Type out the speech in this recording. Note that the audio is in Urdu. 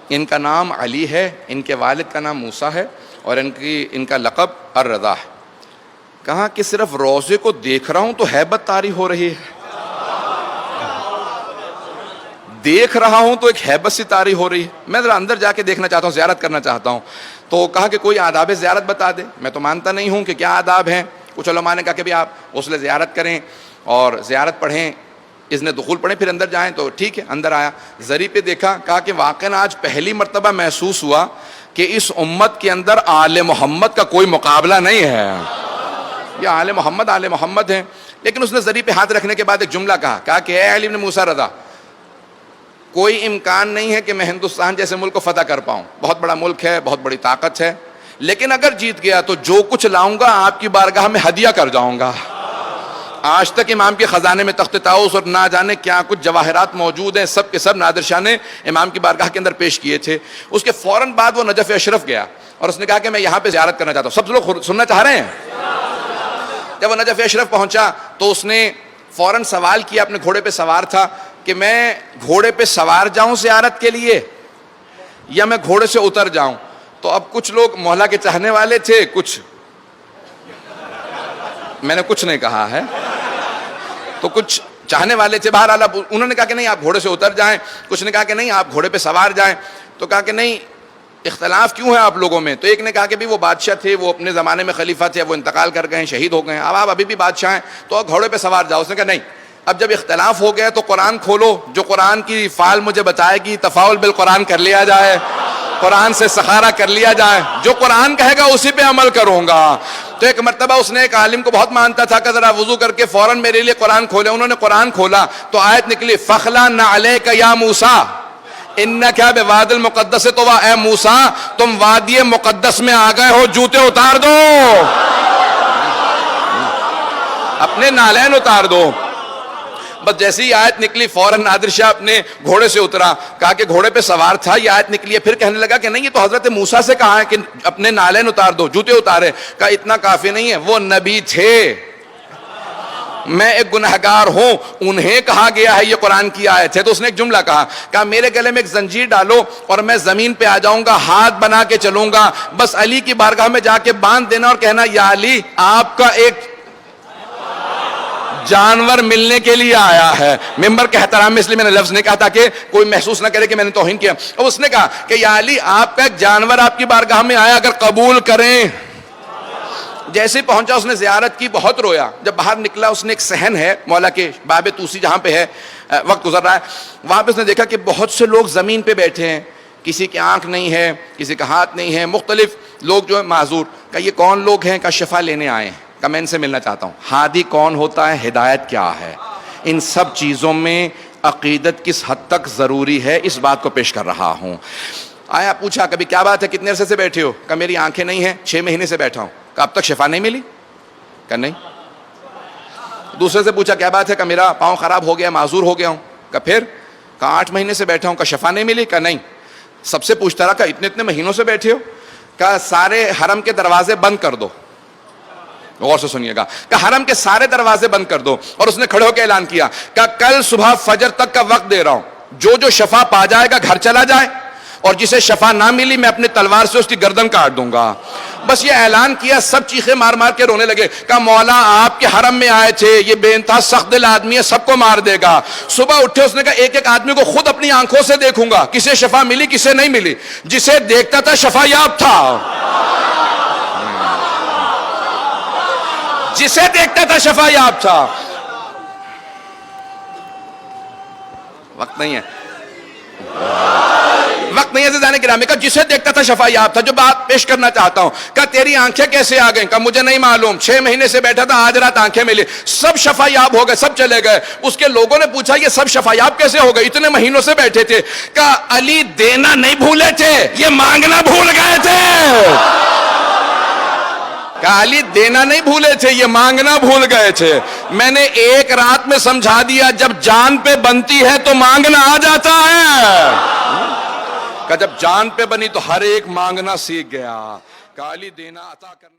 ان کا نام علی ہے، ان کے والد کا نام موسیٰ ہے، اور ان کا لقب الرضا ہے۔ کہا کہ صرف روضے کو دیکھ رہا ہوں تو ہیبت طاری ہو رہی ہے، دیکھ رہا ہوں تو ایک ہیبت سی طاری ہو رہی ہے، میں ذرا اندر جا کے دیکھنا چاہتا ہوں، زیارت کرنا چاہتا ہوں۔ تو کہا کہ کوئی آداب زیارت بتا دے، میں تو مانتا نہیں ہوں کہ کیا آداب ہیں۔ کچھ علماء نے کہا کہ بھی آپ غسل زیارت کریں اور زیارت پڑھیں، اذن دخول پڑھیں، پھر اندر جائیں، تو ٹھیک ہے۔ اندر آیا، ذری پہ دیکھا، کہا کہ واقعاً آج پہلی مرتبہ محسوس ہوا کہ اس امت کے اندر آل محمد کا کوئی مقابلہ نہیں ہے، یہ آل محمد ہیں۔ لیکن اس نے ذری پہ ہاتھ رکھنے کے بعد ایک جملہ کہا کہ اے علی بن موسیٰ رضا، کوئی امکان نہیں ہے کہ میں ہندوستان جیسے ملک کو فتح کر پاؤں، بہت بڑا ملک ہے، بہت بڑی طاقت ہے، لیکن اگر جیت گیا تو جو کچھ لاؤں گا آپ کی بارگاہ میں ہدیہ کر جاؤں گا۔ آج تک امام کے خزانے میں تخت طاؤس اور نہ جانے کیا کچھ جواہرات موجود ہیں، سب کے سب نادر شاہ نے امام کی بارگاہ کے اندر پیش کیے تھے۔ اس کے فوراً بعد وہ نجف اشرف گیا اور اس نے کہا کہ میں یہاں پہ زیارت کرنا چاہتا ہوں۔ سب لوگ سننا چاہ رہے ہیں؟ جب وہ نجف اشرف پہنچا تو اس نے فوراً سوال کیا، اپنے گھوڑے پہ سوار تھا، کہ میں گھوڑے پہ سوار جاؤں زیارت کے لیے یا میں گھوڑے سے اتر جاؤں؟ تو اب کچھ لوگ مولا کے چاہنے والے تھے، کچھ، میں نے کچھ نہیں کہا ہے، تو کچھ چاہنے والے تھے۔ بہرحال انہوں نے کہا کہ نہیں آپ گھوڑے سے اتر جائیں، کچھ نے کہا کہ نہیں آپ گھوڑے پہ سوار جائیں۔ تو کہا کہ نہیں، اختلاف کیوں ہے آپ لوگوں میں؟ تو ایک نے کہا کہ بھی وہ بادشاہ تھے، وہ اپنے زمانے میں خلیفہ تھے، وہ انتقال کر گئے ہیں، شہید ہو گئے ہیں، اب آپ ابھی بھی بادشاہ ہیں تو گھوڑے پہ سوار جاؤ۔ اس نے کہا نہیں، اب جب اختلاف ہو گیا تو قرآن کھولو، جو قرآن کی فعال مجھے بتائے گی، تفاعل بالقرآن کر لیا جائے، قرآن سے سخارہ کر لیا جائے، جو قرآن کہے گا اسی پہ عمل کروں گا۔ تو ایک مرتبہ اس نے ایک عالم کو بہت مانتا تھا کہ ذرا وضو کر کے فوراً میرے لیے قرآن کھولے۔ انہوں نے قرآن کھولا تو آیت نکلی، فَخْلَعْ نَعْلَيْكَ يَا مُوسَىٰ إِنَّكَ بِوَادِ الْمُقَدَّسِ طُوًى، اے موسیٰ تم وادی مقدس میں آ گئے ہو، جوتے اتار دو، اپنے نالین اتار دو۔ بس جیسی ہی آیت نکلی فوراً نادر شاہ اپنے گھوڑے سے اترا، کہا کہ گھوڑے پہ سوار تھا، یہ آیت نکلی ہے، پھر کہنے لگا کہ نہیں یہ تو حضرت موسیٰ سے کہا ہے کہ اپنے نالین اتار دو، جوتے اتارے۔ کہا اتنا کافی نہیں ہے، وہ نبی تھے، میں ایک گنہگار ہوں، انہیں کہا گیا ہے یہ قرآن کی آیت ہے۔ تو اس نے ایک جملہ کہا میرے گلے میں ایک زنجیر ڈالو اور میں زمین پہ آ جاؤں گا، ہاتھ بنا کے چلوں گا، بس علی کی بارگاہ میں جا کے باندھ دینا اور کہنا یا علی آپ کا ایک جانور ملنے کے لیے آیا ہے۔ ممبر کے احترام میں اس لیے میں نے لفظ نہیں کہا تاکہ کوئی محسوس نہ کرے کہ میں نے توہین کیا۔ اور اس نے کہا کہ یا علی آپ کا ایک جانور آپ کی بارگاہ میں آیا، اگر قبول کریں۔ جیسے پہنچا اس نے زیارت کی، بہت رویا۔ جب باہر نکلا اس نے ایک صحن ہے مولا کے باب توسی جہاں پہ ہے، وقت گزر رہا ہے، وہاں پہ اس نے دیکھا کہ بہت سے لوگ زمین پہ بیٹھے ہیں، کسی کی آنکھ نہیں ہے، کسی کا ہاتھ نہیں ہے، مختلف لوگ جو ہے معذور۔ کہ یہ کون لوگ ہیں؟ کہ شفا لینے آئے ہیں۔ کہ میں ان سے ملنا چاہتا ہوں۔ ہادی کون ہوتا ہے؟ ہدایت کیا ہے؟ ان سب چیزوں میں عقیدت کس حد تک ضروری ہے، اس بات کو پیش کر رہا ہوں۔ آیا پوچھا کبھی کیا بات ہے، کتنے عرصے سے بیٹھے ہو؟ کہ میری آنکھیں نہیں ہیں، 6 مہینے سے بیٹھا ہوں۔ کہ اب تک شفا نہیں ملی؟ کہ نہیں۔ دوسرے سے پوچھا کیا بات ہے؟ کہ میرا پاؤں خراب ہو گیا، معذور ہو گیا ہوں۔ کہ پھر؟ کہ 8 مہینے سے بیٹھا ہوں۔ کہ شفا نہیں ملی؟ کہ نہیں۔ سب سے پوچھتا رہا کہ اتنے مہینوں سے بیٹھے ہو؟ کہ سارے حرم کے دروازے بند کر دو۔ غور سے سنیے گا، کہ حرم کے سارے دروازے بند کر دو۔ اور اس نے کھڑے ہو کے اعلان کیا کہ کل صبح فجر تک کا وقت دے رہا ہوں، جو شفا پا جائے گا گھر چلا جائے، اور جسے شفا نہ ملی میں اپنے تلوار سے اس کی گردن کاٹ دوں گا۔ بس یہ اعلان کیا، سب چیخیں مار مار کے رونے لگے۔ کہ مولا آپ کے حرم میں آئے تھے، یہ بے انتہا سخت دل آدمی ہے، سب کو مار دے گا۔ صبح اٹھے اس نے کہا ایک ایک آدمی کو خود اپنی آنکھوں سے دیکھوں گا، کسے شفا ملی کسے نہیں ملی، جسے دیکھتا تھا شفا یاب تھا، جسے دیکھتا تھا شفا یاب تھا۔ وقت نہیں ہے، وقت نہیں ہے زیادہ گرامی کا، جسے دیکھتا تھا شفا یاب تھا۔ جو بات پیش کرنا چاہتا ہوں کہ تیری آنکھیں کیسے آ گئیں؟ کہ مجھے نہیں معلوم، 6 مہینے سے بیٹھا تھا، آج رات آنکھیں ملی، سب شفا یاب ہو گئے، سب چلے گئے۔ اس کے لوگوں نے پوچھا یہ سب شفا یاب کیسے ہو گئے، اتنے مہینوں سے بیٹھے تھے؟ کہ علی دینا نہیں بھولے تھے، یہ مانگنا بھول گئے تھے۔ کہ علی دینا نہیں بھولے تھے، یہ مانگنا بھول گئے تھے۔ میں نے ایک رات میں سمجھا دیا، جب جان پہ بنتی ہے تو مانگنا آ جاتا ہے۔ کہ جب جان پہ بنی تو ہر ایک مانگنا سیکھ گیا۔ کہ علی دینا عطا کرنا